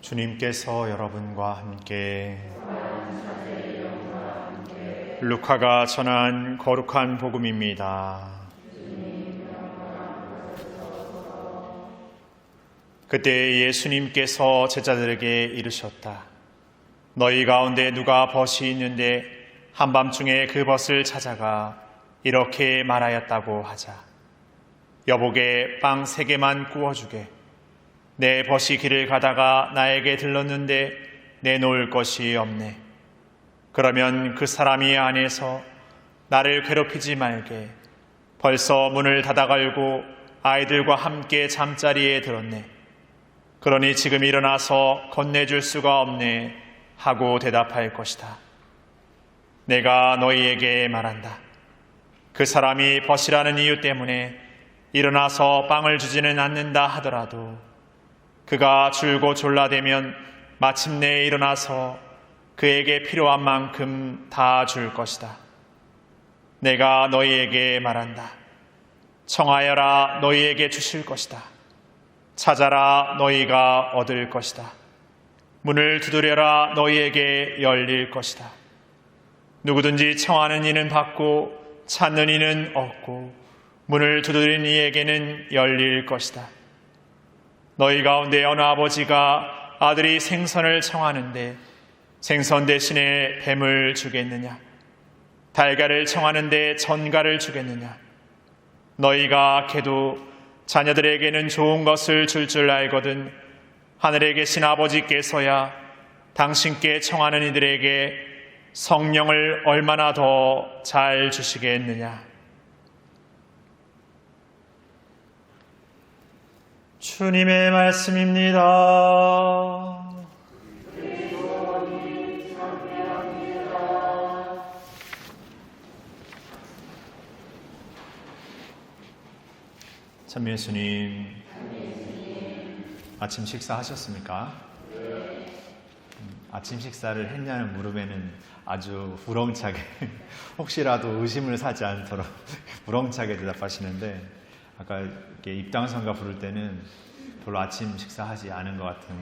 주님께서 여러분과 함께 루카가 전한 거룩한 복음입니다. 그때 예수님께서 제자들에게 이르셨다. 너희 가운데 누가 벗이 있는데 한밤중에 그 벗을 찾아가 이렇게 말하였다고 하자. 여보게 빵 3개만 구워주게. 내 벗이 길을 가다가 나에게 들렀는데 내놓을 것이 없네. 그러면 그 사람이 안에서 나를 괴롭히지 말게. 벌써 문을 닫아 걸고 아이들과 함께 잠자리에 들었네. 그러니 지금 일어나서 건네줄 수가 없네 하고 대답할 것이다. 내가 너희에게 말한다. 그 사람이 벗이라는 이유 때문에 일어나서 빵을 주지는 않는다 하더라도 그가 줄고 졸라대면 마침내 일어나서 그에게 필요한 만큼 다 줄 것이다. 내가 너희에게 말한다. 청하여라 너희에게 주실 것이다. 찾아라 너희가 얻을 것이다. 문을 두드려라 너희에게 열릴 것이다. 누구든지 청하는 이는 받고 찾는 이는 얻고 문을 두드린 이에게는 열릴 것이다. 너희 가운데 어느 아버지가 아들이 생선을 청하는데 생선 대신에 뱀을 주겠느냐? 달걀을 청하는데 전갈을 주겠느냐? 너희가 걔도 자녀들에게는 좋은 것을 줄 알거든 하늘에 계신 아버지께서야 당신께 청하는 이들에게 성령을 얼마나 더 잘 주시겠느냐? 주님의 말씀입니다. 참 예수님, 아침 식사하셨습니까? 아침 식사를 했냐는 물음에는 아주 우렁차게 혹시라도 의심을 사지 않도록 우렁차게 대답하시는데 아까 이렇게 입당선가 부를 때는 별로 아침 식사하지 않은 것 같은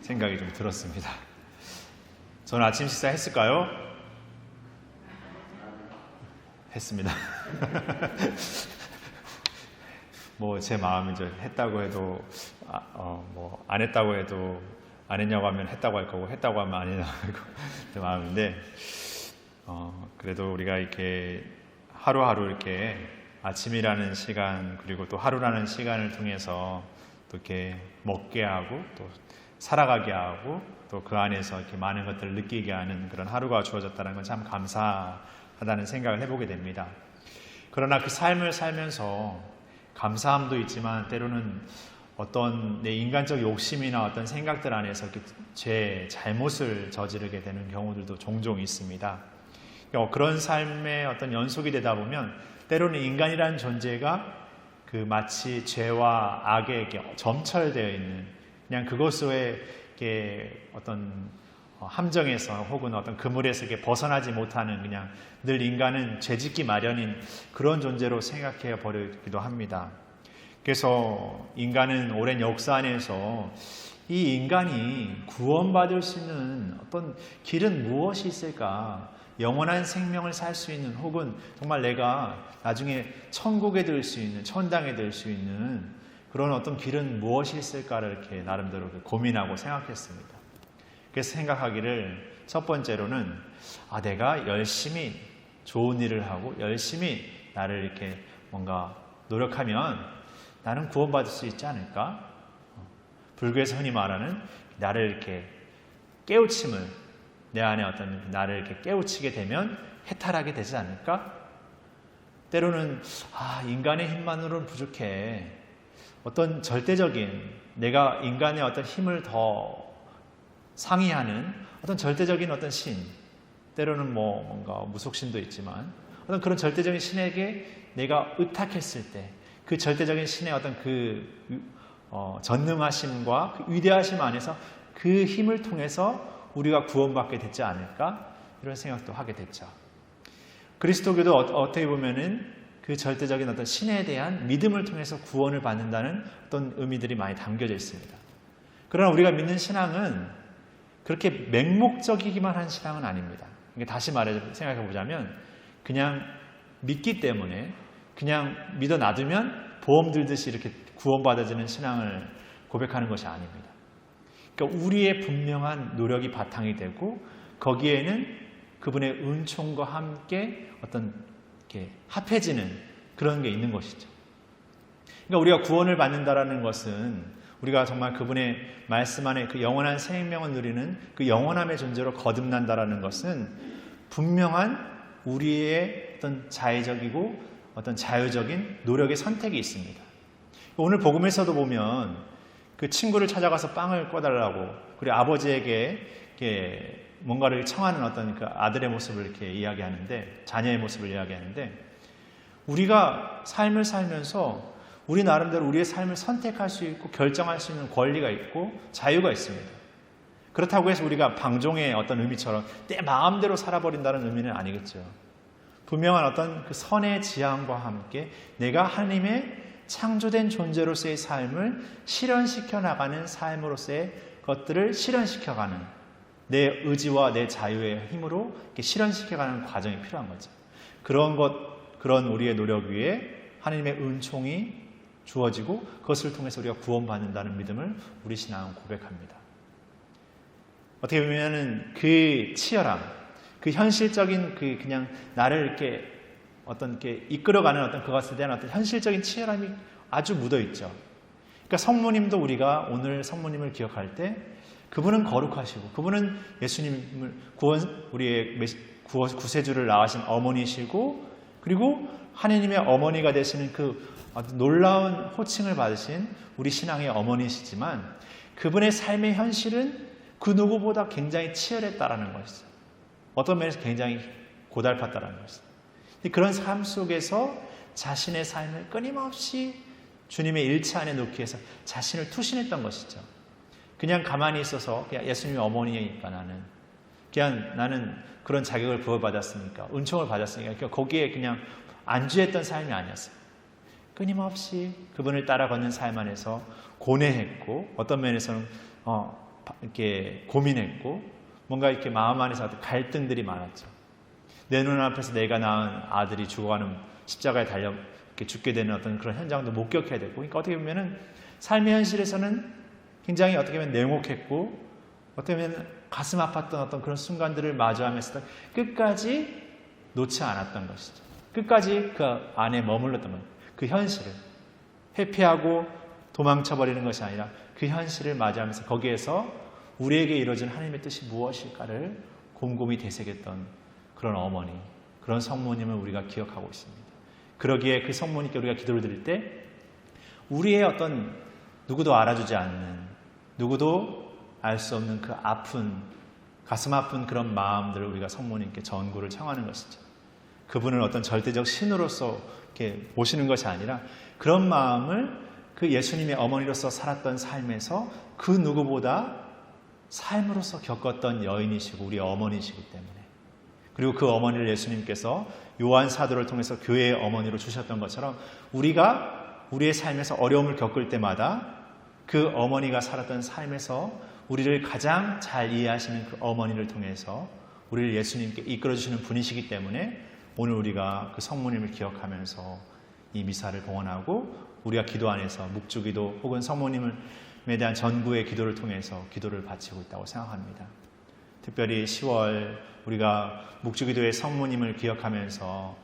생각이 좀 들었습니다. 저는 아침 식사 했을까요? 했습니다. 뭐 제 마음이죠. 했다고 해도 뭐 안 했다고 해도 안 했냐고 하면 했다고 할 거고 했다고 하면 안 했냐고 할 거고 제 마음인데 그래도 우리가 이렇게 하루하루 이렇게 아침이라는 시간 그리고 또 하루라는 시간을 통해서 또 이렇게 먹게 하고 또 살아가게 하고 또 그 안에서 이렇게 많은 것들을 느끼게 하는 그런 하루가 주어졌다는 건 참 감사하다는 생각을 해보게 됩니다. 그러나 그 삶을 살면서 감사함도 있지만 때로는 어떤 내 인간적 욕심이나 어떤 생각들 안에서 잘못을 저지르게 되는 경우들도 종종 있습니다. 그런 삶의 어떤 연속이 되다 보면 때로는 인간이라는 존재가 그 마치 죄와 악에 점철되어 있는 그냥 그것의 어떤 함정에서 혹은 어떤 그물에서 벗어나지 못하는 그냥 늘 인간은 죄짓기 마련인 그런 존재로 생각해 버리기도 합니다. 그래서 인간은 오랜 역사 안에서 이 인간이 구원받을 수 있는 어떤 길은 무엇이 있을까? 영원한 생명을 살 수 있는 혹은 정말 내가 나중에 천국에 들 수 있는 천당에 들 수 있는 그런 어떤 길은 무엇이 있을까를 이렇게 나름대로 고민하고 생각했습니다. 그래서 생각하기를 첫 번째로는 내가 열심히 좋은 일을 하고 열심히 나를 이렇게 뭔가 노력하면 나는 구원받을 수 있지 않을까? 불교에서 흔히 말하는 나를 이렇게 깨우침을 내 안에 어떤 나를 이렇게 깨우치게 되면 해탈하게 되지 않을까? 때로는 인간의 힘만으로는 부족해. 어떤 절대적인 내가 인간의 어떤 힘을 더 상회하는 어떤 절대적인 어떤 신, 때로는 뭔가 무속신도 있지만 어떤 그런 절대적인 신에게 내가 의탁했을 때 그 절대적인 신의 어떤 전능하심과 그 위대하심 안에서 그 힘을 통해서 우리가 구원받게 되지 않을까? 이런 생각도 하게 됐죠. 그리스도교도 어떻게 보면은 그 절대적인 어떤 신에 대한 믿음을 통해서 구원을 받는다는 어떤 의미들이 많이 담겨져 있습니다. 그러나 우리가 믿는 신앙은 그렇게 맹목적이기만 한 신앙은 아닙니다. 다시 말해 생각해 보자면 그냥 믿기 때문에 그냥 믿어 놔두면 보험 들듯이 이렇게 구원받아지는 신앙을 고백하는 것이 아닙니다. 그러니까 우리의 분명한 노력이 바탕이 되고 거기에는 그분의 은총과 함께 어떤 이렇게 합해지는 그런 게 있는 것이죠. 그러니까 우리가 구원을 받는다라는 것은 우리가 정말 그분의 말씀 안에 그 영원한 생명을 누리는 그 영원함의 존재로 거듭난다라는 것은 분명한 우리의 어떤 자의적이고 어떤 자유적인 노력의 선택이 있습니다. 오늘 복음에서도 보면 그 친구를 찾아가서 빵을 꿔달라고 그리고 아버지에게 이렇게 뭔가를 청하는 어떤 그 아들의 모습을 이렇게 이야기하는데 자녀의 모습을 이야기하는데 우리가 삶을 살면서 우리 나름대로 우리의 삶을 선택할 수 있고 결정할 수 있는 권리가 있고 자유가 있습니다. 그렇다고 해서 우리가 방종의 어떤 의미처럼 내 마음대로 살아버린다는 의미는 아니겠죠. 분명한 어떤 그 선의 지향과 함께 내가 하나님의 창조된 존재로서의 삶을 실현시켜 나가는 삶으로서의 것들을 실현시켜가는 내 의지와 내 자유의 힘으로 이렇게 실현시켜가는 과정이 필요한 거죠. 그런 우리의 노력 위에 하나님의 은총이 주어지고 그것을 통해서 우리가 구원받는다는 믿음을 우리 신앙은 고백합니다. 어떻게 보면은 그 치열함, 그 현실적인 그 그냥 나를 이렇게 어떤 게 이끌어가는 어떤 그것에 대한 어떤 현실적인 치열함이 아주 묻어 있죠. 그러니까 성모님도 우리가 오늘 성모님을 기억할 때 그분은 거룩하시고 그분은 예수님을 우리의 구세주를 낳으신 어머니시고 그리고 하나님의 어머니가 되시는 그 놀라운 호칭을 받으신 우리 신앙의 어머니시지만 그분의 삶의 현실은 그 누구보다 굉장히 치열했다라는 것이죠. 어떤 면에서 굉장히 고달팠다라는 것이죠. 그런 삶 속에서 자신의 삶을 끊임없이 주님의 일체 안에 놓기 위해서 자신을 투신했던 것이죠. 그냥 가만히 있어서 그냥 예수님의 어머니니까 나는 그런 자격을 부여받았으니까 은총을 받았으니까 거기에 그냥 안주했던 삶이 아니었어요. 끊임없이 그분을 따라 걷는 삶 안에서 고뇌했고 어떤 면에서는 이렇게 고민했고 뭔가 이렇게 마음 안에서 갈등들이 많았죠. 내 눈앞에서 내가 낳은 아들이 죽어가는 십자가에 달려 이렇게 죽게 되는 어떤 그런 현장도 목격해야 되고, 그러니까 어떻게 보면은 삶의 현실에서는 굉장히 어떻게 보면 냉혹했고, 어떻게 보면 가슴 아팠던 어떤 그런 순간들을 마주하면서 끝까지 놓지 않았던 것이죠. 끝까지 그 안에 머물렀던 것, 그 현실을 회피하고 도망쳐버리는 것이 아니라 그 현실을 맞이하면서 거기에서 우리에게 이루어진 하나님의 뜻이 무엇일까를 곰곰이 되새겼던 그런 어머니, 그런 성모님을 우리가 기억하고 있습니다. 그러기에 그 성모님께 우리가 기도를 드릴 때 우리의 어떤 누구도 알아주지 않는, 누구도 알 수 없는 그 아픈, 가슴 아픈 그런 마음들을 우리가 성모님께 전구를 청하는 것이죠. 그분을 어떤 절대적 신으로서 이렇게 모시는 것이 아니라 그런 마음을 그 예수님의 어머니로서 살았던 삶에서 그 누구보다 삶으로서 겪었던 여인이시고 우리 어머니시기 때문에, 그리고 그 어머니를 예수님께서 요한 사도를 통해서 교회의 어머니로 주셨던 것처럼 우리가 우리의 삶에서 어려움을 겪을 때마다 그 어머니가 살았던 삶에서 우리를 가장 잘 이해하시는 그 어머니를 통해서 우리를 예수님께 이끌어주시는 분이시기 때문에 오늘 우리가 그 성모님을 기억하면서 이 미사를 봉헌하고 우리가 기도 안에서 묵주기도 혹은 성모님에 대한 전구의 기도를 통해서 기도를 바치고 있다고 생각합니다. 특별히 10월 우리가 묵주기도의 성모님을 기억하면서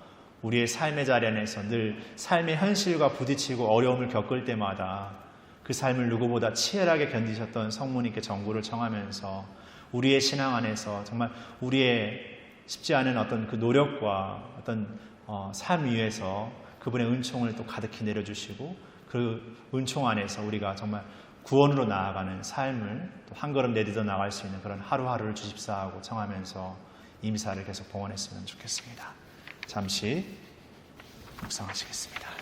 우리의 삶의 자리 안에서 늘 삶의 현실과 부딪히고 어려움을 겪을 때마다 그 삶을 누구보다 치열하게 견디셨던 성모님께 전구를 청하면서 우리의 신앙 안에서 정말 우리의 쉽지 않은 어떤 그 노력과 어떤 삶 위에서 그분의 은총을 또 가득히 내려주시고 그 은총 안에서 우리가 정말 구원으로 나아가는 삶을 또 한 걸음 내딛어 나갈 수 있는 그런 하루하루를 주십사하고 청하면서 이 미사를 계속 봉헌했으면 좋겠습니다. 잠시 묵상하시겠습니다.